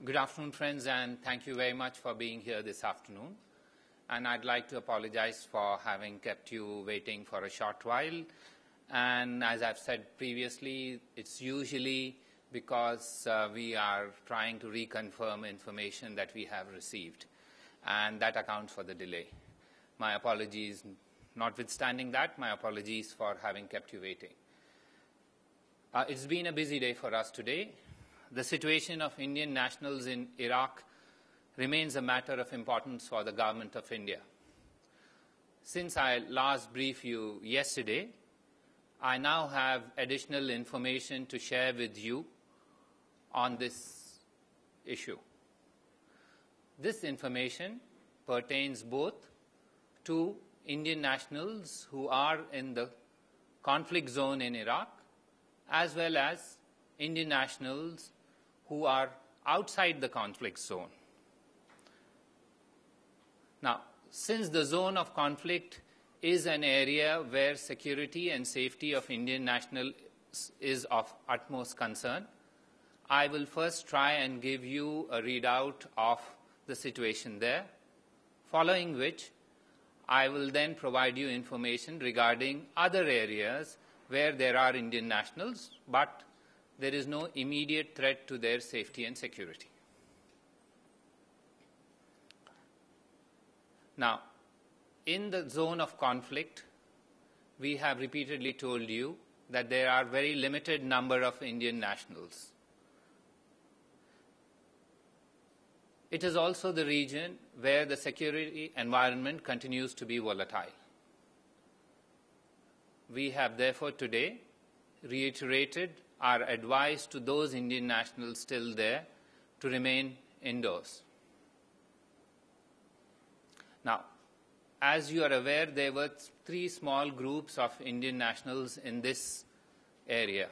Good afternoon, friends, and thank you very much for being here this afternoon. And I'd like to apologize for having kept you waiting for a short while. And as I've said previously, it's usually because we are trying to reconfirm information that we have received, and that accounts for the delay. My apologies. Notwithstanding that, my apologies for having kept you waiting. It's been a busy day for us today. The situation of Indian nationals in Iraq remains a matter of importance for the Government of India. Since I last briefed you yesterday, I now have additional information to share with you on this issue. This information pertains both to Indian nationals who are in the conflict zone in Iraq, as well as Indian nationals who are outside the conflict zone. Now, since the zone of conflict is an area where security and safety of Indian nationals is of utmost concern, I will first try and give you a readout of the situation there, following which I will then provide you information regarding other areas where there are Indian nationals, but there is no immediate threat to their safety and security. Now, in the zone of conflict, we have repeatedly told you that there are very limited number of Indian nationals. It is also the region where the security environment continues to be volatile. We have therefore today reiterated our advice to those Indian nationals still there to remain indoors. Now, as you are aware, there were 3 small groups of Indian nationals in this area.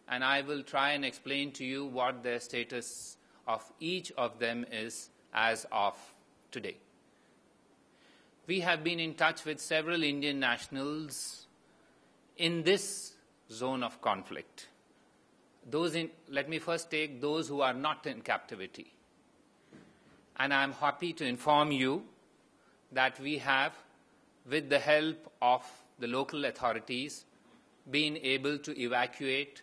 And I will try and explain to you what their status of each of them is as of today. We have been in touch with several Indian nationals in this zone of conflict. Let me first take those who are not in captivity. And I am happy to inform you that we have, with the help of the local authorities, been able to evacuate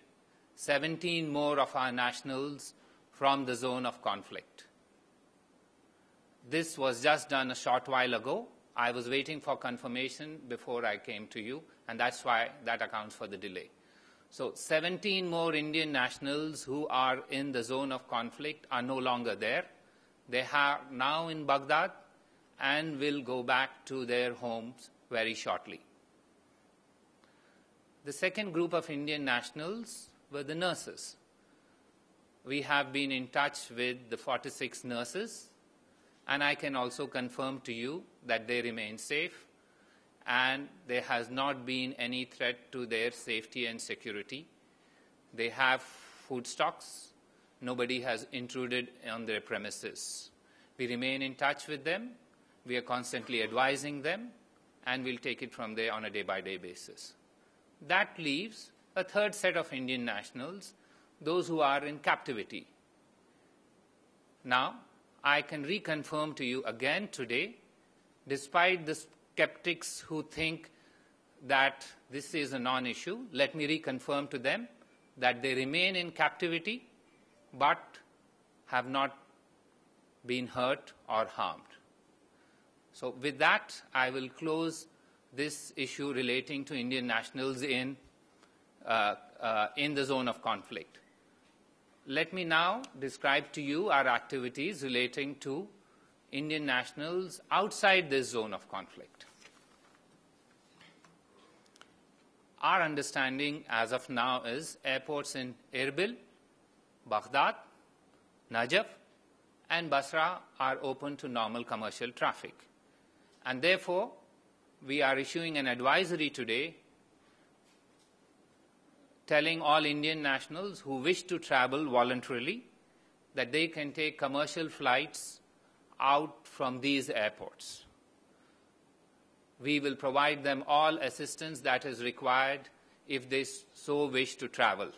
17 more of our nationals from the zone of conflict. This was just done a short while ago. I was waiting for confirmation before I came to you, and that's why that accounts for the delay. So 17 more Indian nationals who are in the zone of conflict are no longer there. They are now in Baghdad and will go back to their homes very shortly. The second group of Indian nationals were the nurses. We have been in touch with the 46 nurses, and I can also confirm to you that they remain safe and there has not been any threat to their safety and security. They have food stocks. Nobody has intruded on their premises. We remain in touch with them. We are constantly advising them, and we'll take it from there on a day-by-day basis. That leaves a third set of Indian nationals, those who are in captivity. Now, I can reconfirm to you again today, despite the skeptics who think that this is a non-issue, let me reconfirm to them that they remain in captivity but have not been hurt or harmed. So with that, I will close this issue relating to Indian nationals in the zone of conflict. Let me now describe to you our activities relating to Indian nationals outside this zone of conflict. Our understanding as of now is airports in Erbil, Baghdad, Najaf, and Basra are open to normal commercial traffic. And therefore, we are issuing an advisory today telling all Indian nationals who wish to travel voluntarily that they can take commercial flights out from these airports. We will provide them all assistance that is required if they so wish to travel.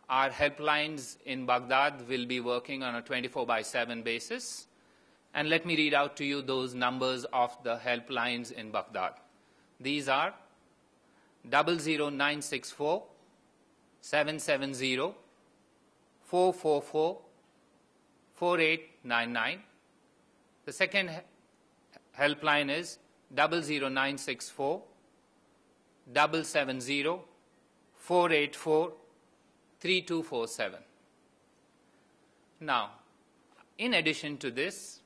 Our helplines in Baghdad will be working on a 24/7 basis. And let me read out to you those numbers of the helplines in Baghdad. These are 00964 770 444 4899. The second helpline is 00964 770 484 3247. Now, in addition to this,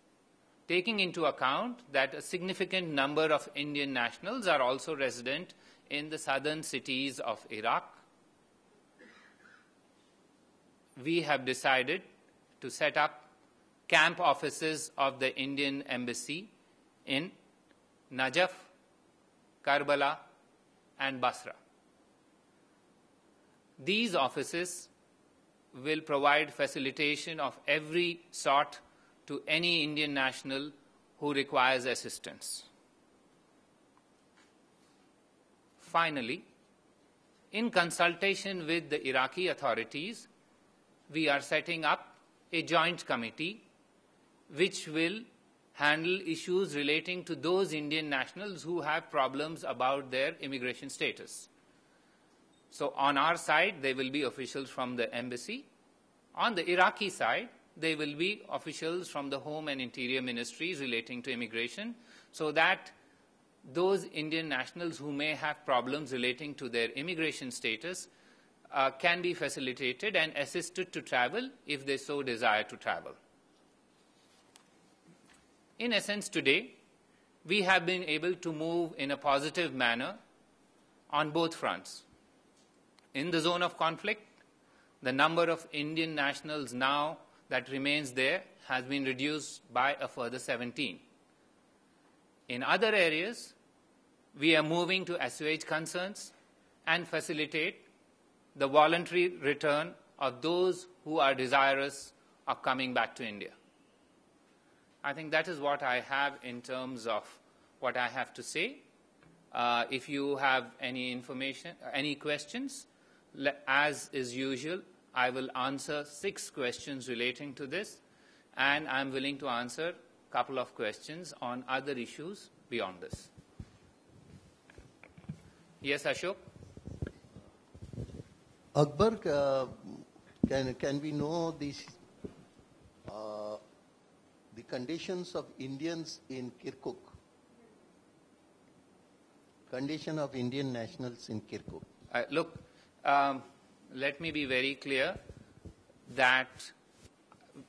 taking into account that a significant number of Indian nationals are also resident in the southern cities of Iraq, we have decided to set up camp offices of the Indian Embassy in Najaf, Karbala, and Basra. These offices will provide facilitation of every sort to any Indian national who requires assistance. Finally, in consultation with the Iraqi authorities, we are setting up a joint committee which will handle issues relating to those Indian nationals who have problems about their immigration status. So on our side, there will be officials from the embassy. On the Iraqi side, there will be officials from the Home and Interior Ministries relating to immigration, so that those Indian nationals who may have problems relating to their immigration status can be facilitated and assisted to travel if they so desire to travel. In essence, today, we have been able to move in a positive manner on both fronts. In the zone of conflict, the number of Indian nationals now that remains there has been reduced by a further 17. In other areas, we are moving to assuage concerns and facilitate the voluntary return of those who are desirous of coming back to India. I think that is what I have in terms of what I have to say. If you have any information, any questions, as is usual, I will answer 6 questions relating to this, and I'm willing to answer a couple of questions on other issues beyond this. Yes, Ashok? Akbar, can we know the conditions of Indians in Kirkuk? Condition of Indian nationals in Kirkuk. Look, let me be very clear that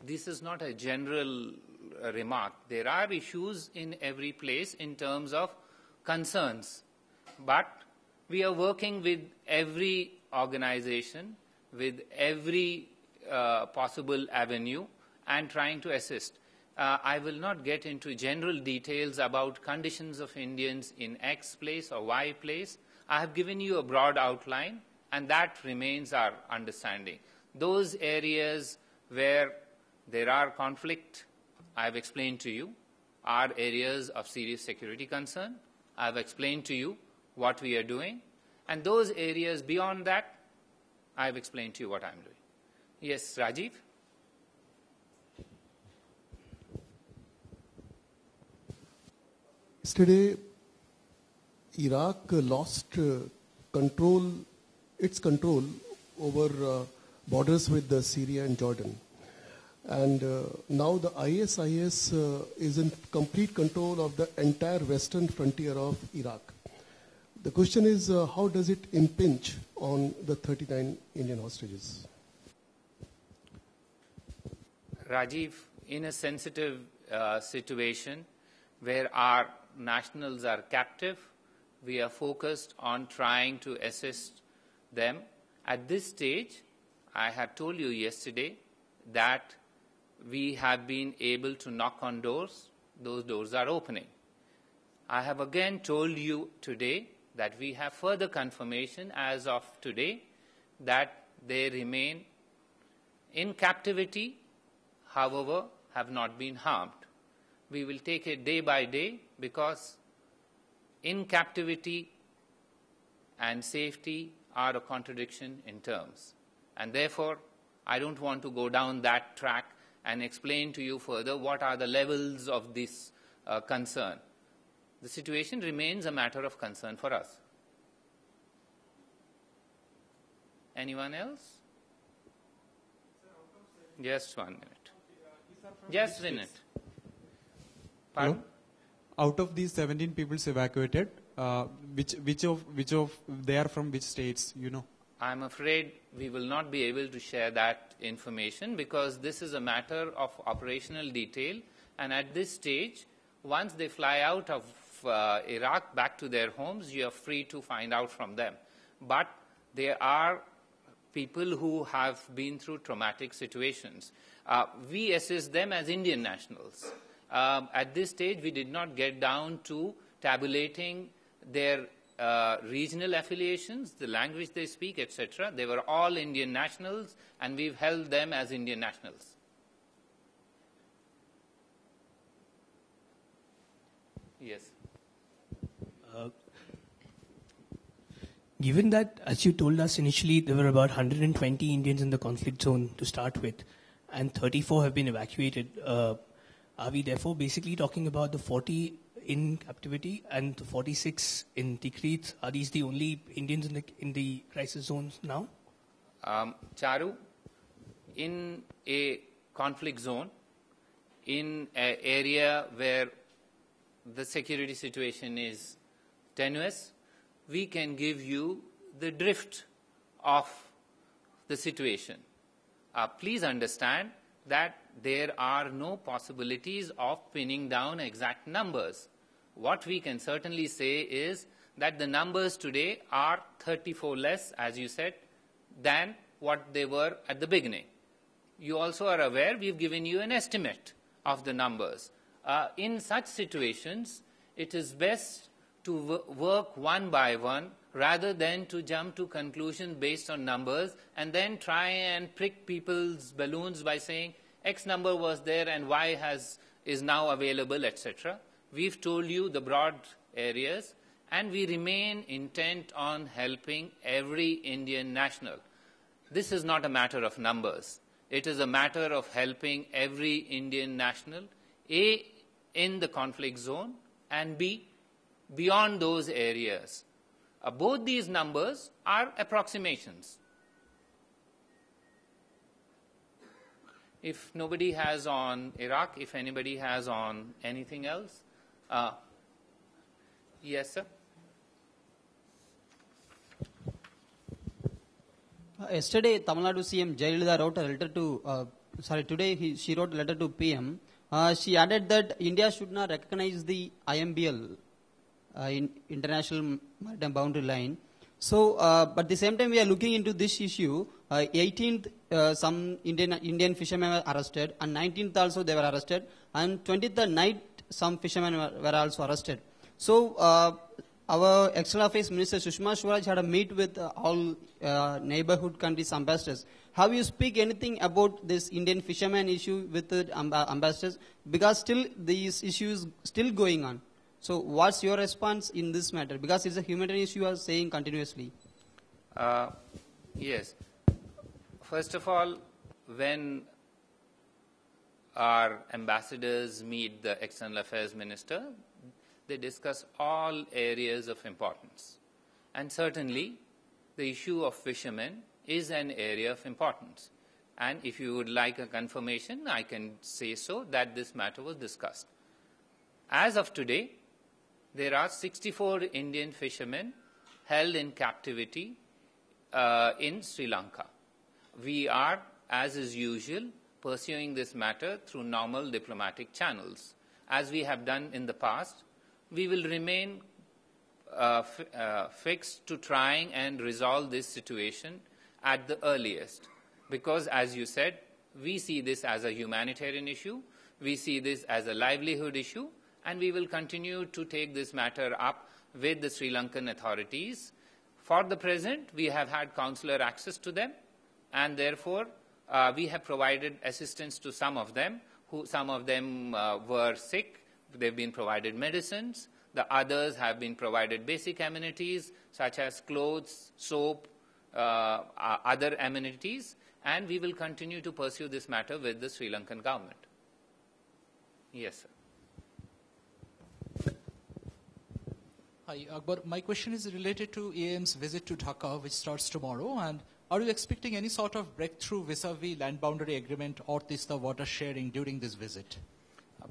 this is not a general remark. There are issues in every place in terms of concerns, but we are working with every organization, with every possible avenue, and trying to assist. I will not get into general details about conditions of Indians in X place or Y place. I have given you a broad outline, and that remains our understanding. Those areas where there are conflict, I have explained to you, are areas of serious security concern. I have explained to you what we are doing. And those areas beyond that, I have explained to you what I am doing. Yes, Rajiv? Yesterday, Iraq lost its control over borders with Syria and Jordan. And now the ISIS is in complete control of the entire western frontier of Iraq. The question is, how does it impinge on the 39 Indian hostages? Rajiv, in a sensitive situation where our nationals are captive, we are focused on trying to assist them. At this stage, I had told you yesterday that we have been able to knock on doors. Those doors are opening. I have again told you today that we have further confirmation as of today that they remain in captivity, however, have not been harmed. We will take it day by day, because in captivity and safety are a contradiction in terms. And therefore, I don't want to go down that track and explain to you further what are the levels of this concern. The situation remains a matter of concern for us. Anyone else? Just 1 minute. Just a minute. Pardon? Out of these 17 people evacuated, which of they are from which states, you know? I'm afraid we will not be able to share that information because this is a matter of operational detail, and at this stage, once they fly out of Iraq back to their homes, you are free to find out from them. But there are people who have been through traumatic situations. We assess them as Indian nationals. At this stage, we did not get down to tabulating their regional affiliations, the language they speak, etc. They were all Indian nationals, and we've held them as Indian nationals. Yes. Given that, as you told us initially, there were about 120 Indians in the conflict zone to start with, and 34 have been evacuated, are we therefore basically talking about the 40 in captivity and the 46 in Tikrit? Are these the only Indians in the crisis zones now? Charu, in a conflict zone, in an area where the security situation is tenuous, we can give you the drift of the situation. Please understand that there are no possibilities of pinning down exact numbers. What we can certainly say is that the numbers today are 34 less, as you said, than what they were at the beginning. You also are aware we've given you an estimate of the numbers. In such situations, it is best to work one by one rather than to jump to conclusions based on numbers and then try and prick people's balloons by saying X number was there and Y is now available, etc. We've told you the broad areas, and we remain intent on helping every Indian national. This is not a matter of numbers. It is a matter of helping every Indian national, A, in the conflict zone, and B, beyond those areas. Both these numbers are approximations. If nobody has on Iraq, if anybody has on anything else? Yes, sir? Yesterday, Tamil Nadu CM Jayalalitha wrote a letter to, today she wrote a letter to PM. She added that India should not recognize the IMBL, International Maritime Boundary Line. So, but at the same time, we are looking into this issue. 18th, some Indian fishermen were arrested, and 19th also they were arrested, and 20th at night, some fishermen were also arrested. So, our External Affairs Minister Sushma Swaraj had a meet with all neighborhood countries' ambassadors. Have you speak anything about this Indian fishermen issue with the ambassadors? Because still these issues still going on. So what's your response in this matter? Because it's a humanitarian issue you are saying continuously. Yes. First of all, when our ambassadors meet the External Affairs Minister, they discuss all areas of importance. And certainly, the issue of fishermen is an area of importance. And if you would like a confirmation, I can say so that this matter was discussed. As of today, there are 64 Indian fishermen held in captivity in Sri Lanka. We are, as is usual, pursuing this matter through normal diplomatic channels. As we have done in the past, we will remain fixed to trying and resolve this situation at the earliest. Because, as you said, we see this as a humanitarian issue, we see this as a livelihood issue, and we will continue to take this matter up with the Sri Lankan authorities. For the present, we have had consular access to them, and therefore we have provided assistance to some of them. Some of them were sick. They've been provided medicines. The others have been provided basic amenities such as clothes, soap, other amenities, and we will continue to pursue this matter with the Sri Lankan government. Yes, sir. Hi, Akbar. My question is related to EAM's visit to Dhaka, which starts tomorrow. And are you expecting any sort of breakthrough vis-a-vis land boundary agreement or Tista water sharing during this visit?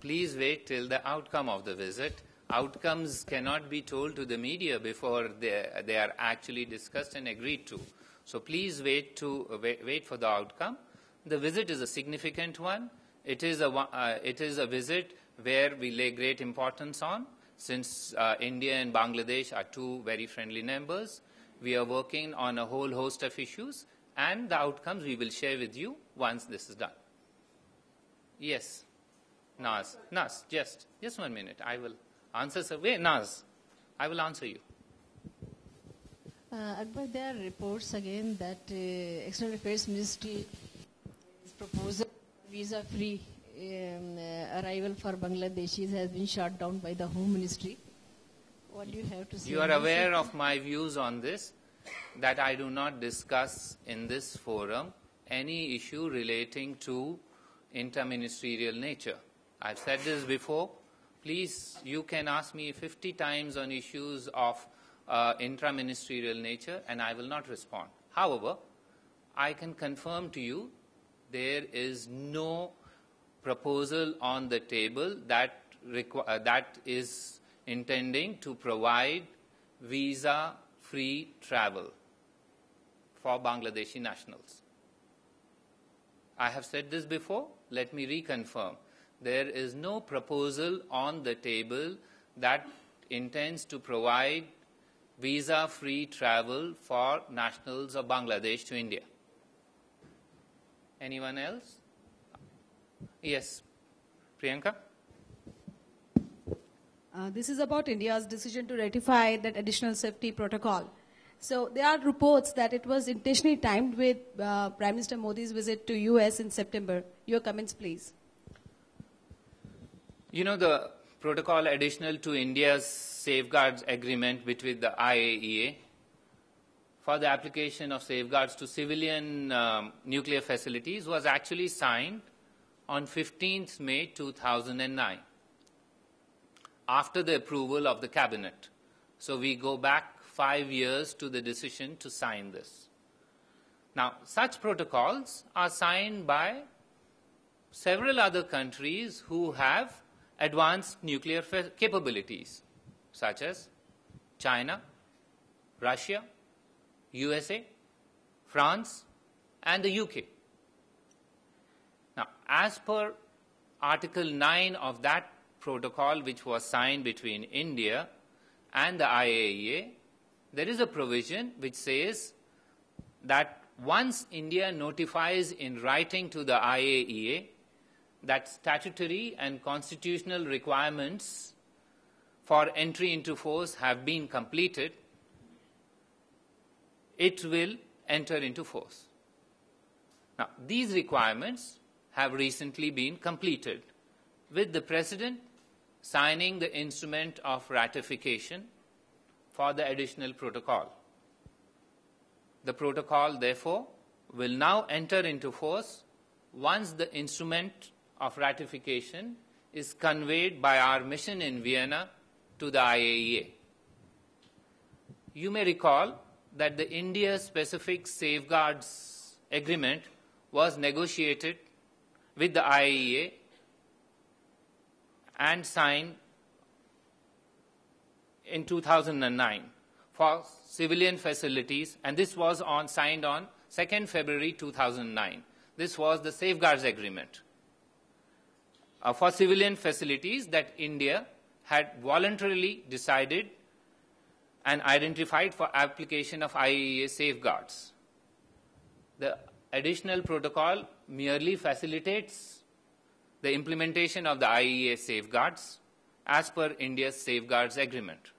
Please wait till the outcome of the visit. Outcomes cannot be told to the media before they are actually discussed and agreed to. So please wait for the outcome. The visit is a significant one. It is a visit where we lay great importance on, since India and Bangladesh are two very friendly neighbors. We are working on a whole host of issues, and the outcomes we will share with you once this is done. Yes. Naz, just 1 minute. I will answer, sir. Wait, Naz, I will answer you. Akbar, there are reports again that External Affairs Ministry is proposal visa-free arrival for Bangladeshis has been shot down by the Home Ministry. What do you have to say? You are aware of my views on this, that I do not discuss in this forum any issue relating to interministerial nature. I've said this before. Please, you can ask me 50 times on issues of intraministerial nature, and I will not respond. However, I can confirm to you there is no proposal on the table that is intending to provide visa-free travel for Bangladeshi nationals. I have said this before. Let me reconfirm. There is no proposal on the table that intends to provide visa-free travel for nationals of Bangladesh to India. Anyone else? Yes. Priyanka? This is about India's decision to ratify that additional safety protocol. So there are reports that it was intentionally timed with Prime Minister Modi's visit to US in September. Your comments, please. You know, the protocol additional to India's safeguards agreement between the IAEA for the application of safeguards to civilian nuclear facilities was actually signed on 15th May 2009 after the approval of the cabinet. So we go back 5 years to the decision to sign this. Now, such protocols are signed by several other countries who have advanced nuclear capabilities, such as China, Russia, USA, France, and the UK. Now, as per Article 9 of that protocol, which was signed between India and the IAEA, there is a provision which says that once India notifies in writing to the IAEA that statutory and constitutional requirements for entry into force have been completed, it will enter into force. Now, these requirements have recently been completed, with the President signing the instrument of ratification for the additional protocol. The protocol, therefore, will now enter into force once the instrument of ratification is conveyed by our mission in Vienna to the IAEA. You may recall that the India-specific safeguards agreement was negotiated with the IAEA and signed in 2009 for civilian facilities, and this was signed on 2nd February 2009. This was the safeguards agreement for civilian facilities that India had voluntarily decided and identified for application of IAEA safeguards. The additional protocol merely facilitates the implementation of the IAEA safeguards as per India's safeguards agreement.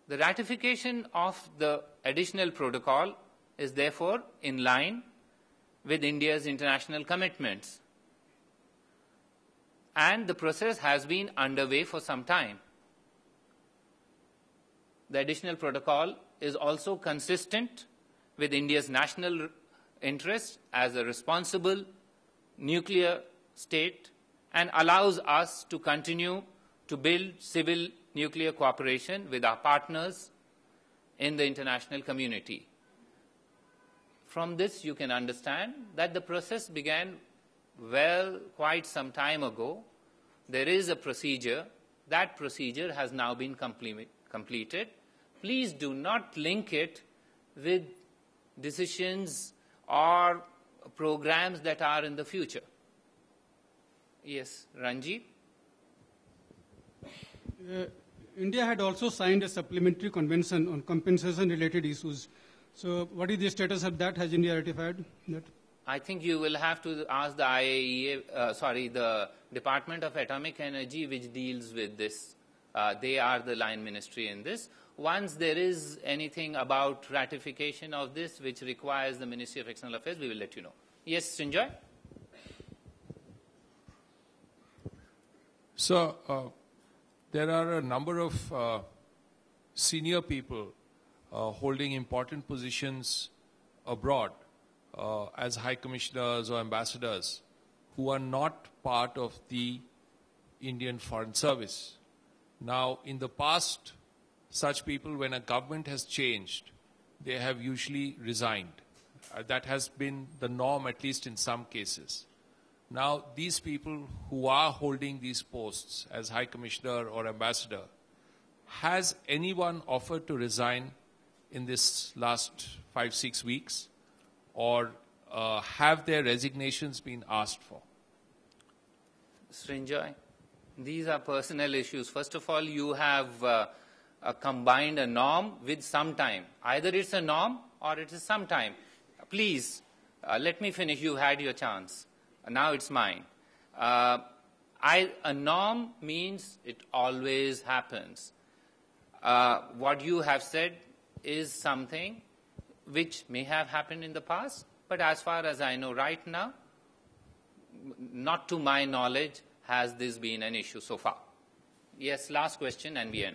The ratification of the additional protocol is therefore in line with India's international commitments, and the process has been underway for some time. The additional protocol is also consistent with India's national interest as a responsible nuclear state and allows us to continue to build civil nuclear cooperation with our partners in the international community. From this, you can understand that the process began quite some time ago. There is a procedure. That procedure has now been completed. Please do not link it with decisions or programs that are in the future. Yes, Ranjit? India had also signed a supplementary convention on compensation-related issues. So what is the status of that? Has India ratified that? I think you will have to ask the IAEA, the Department of Atomic Energy, which deals with this. They are the line ministry in this. Once there is anything about ratification of this, which requires the Ministry of External Affairs, we will let you know. Yes, Srinjoy? So, there are a number of senior people holding important positions abroad as high commissioners or ambassadors who are not part of the Indian Foreign Service. Now, in the past, such people, when a government has changed, they have usually resigned. That has been the norm, at least in some cases. Now, these people who are holding these posts as High Commissioner or Ambassador, has anyone offered to resign in this last 5-6 weeks? Or have their resignations been asked for? Srinjoy, these are personal issues. First of all, you have combined a norm with some time. Either it's a norm or it is some time. Please, let me finish. You had your chance. Now it's mine. A norm means it always happens. What you have said is something which may have happened in the past, but as far as I know right now, not to my knowledge has this been an issue so far. Yes, last question and we end.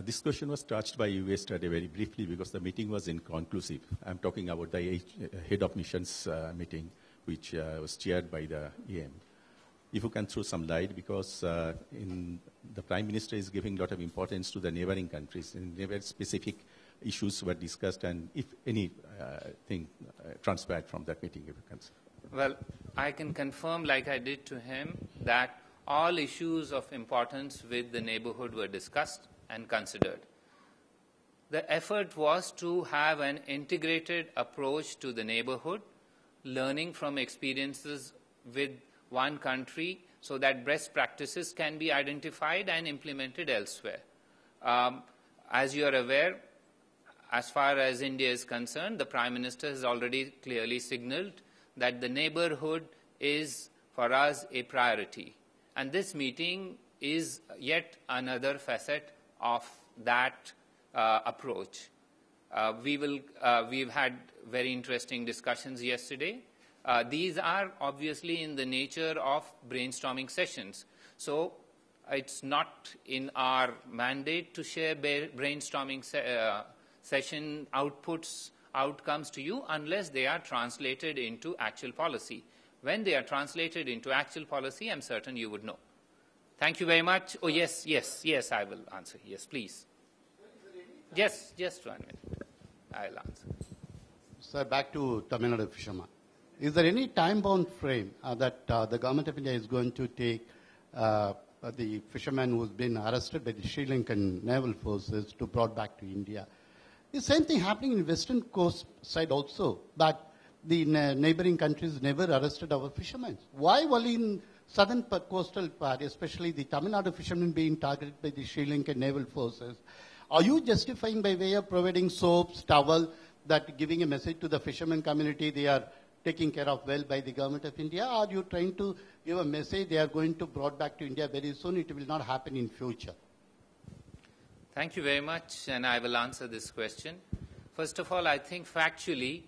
This question was touched by you yesterday very briefly because the meeting was inconclusive. I'm talking about the head of missions meeting, which was chaired by the EM. If you can throw some light, because the Prime Minister is giving a lot of importance to the neighboring countries, and very specific issues were discussed, and if anything transpired from that meeting, if you can. Well, I can confirm, like I did to him, that all issues of importance with the neighborhood were discussed and considered. The effort was to have an integrated approach to the neighborhood, learning from experiences with one country so that best practices can be identified and implemented elsewhere. As you are aware, as far as India is concerned, the Prime Minister has already clearly signaled that the neighborhood is, for us, a priority. And this meeting is yet another facet of that approach. We've had very interesting discussions yesterday. These are obviously in the nature of brainstorming sessions. So it's not in our mandate to share brainstorming session outcomes to you unless they are translated into actual policy. When they are translated into actual policy, I'm certain you would know. Thank you very much. Oh, yes, I will answer. Yes, please. Yes, just 1 minute. I'll answer. Sir, back to Tamil Nadu fishermen. Is there any time-bound frame that the government of India is going to take the fisherman who's been arrested by the Sri Lankan naval forces to brought back to India? The same thing happening in Western Coast side also, but the neighboring countries never arrested our fishermen. Why only in southern coastal part, especially the Tamil Nadu fishermen being targeted by the Sri Lankan naval forces? Are you justifying by way of providing soaps, towel, that giving a message to the fishermen community they are taken care of well by the government of India? Or are you trying to give a message they are going to brought back to India very soon, it will not happen in future? Thank you very much, and I will answer this question. First of all, I think factually,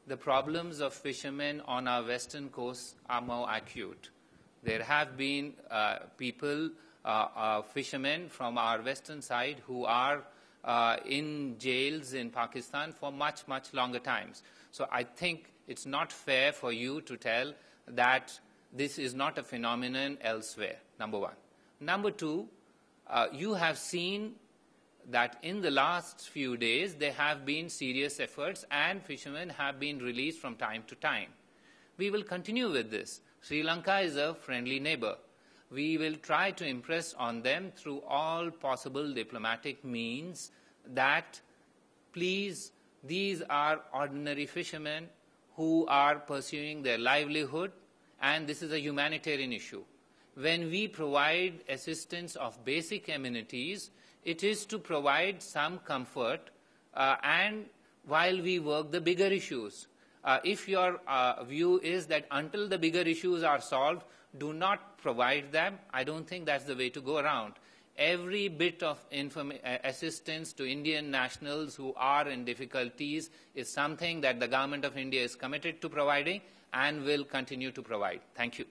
the problems of fishermen on our western coast are more acute. There have been people fishermen from our western side who are in jails in Pakistan for much, much longer times. So I think it's not fair for you to tell that this is not a phenomenon elsewhere, number one. Number two, you have seen that in the last few days there have been serious efforts and fishermen have been released from time to time. We will continue with this. Sri Lanka is a friendly neighbor. We will try to impress on them through all possible diplomatic means that, please, these are ordinary fishermen who are pursuing their livelihood, and this is a humanitarian issue. When we provide assistance of basic amenities, it is to provide some comfort and while we work the bigger issues. If your view is that until the bigger issues are solved, do not provide them, I don't think that's the way to go around. Every bit of assistance to Indian nationals who are in difficulties is something that the Government of India is committed to providing and will continue to provide. Thank you.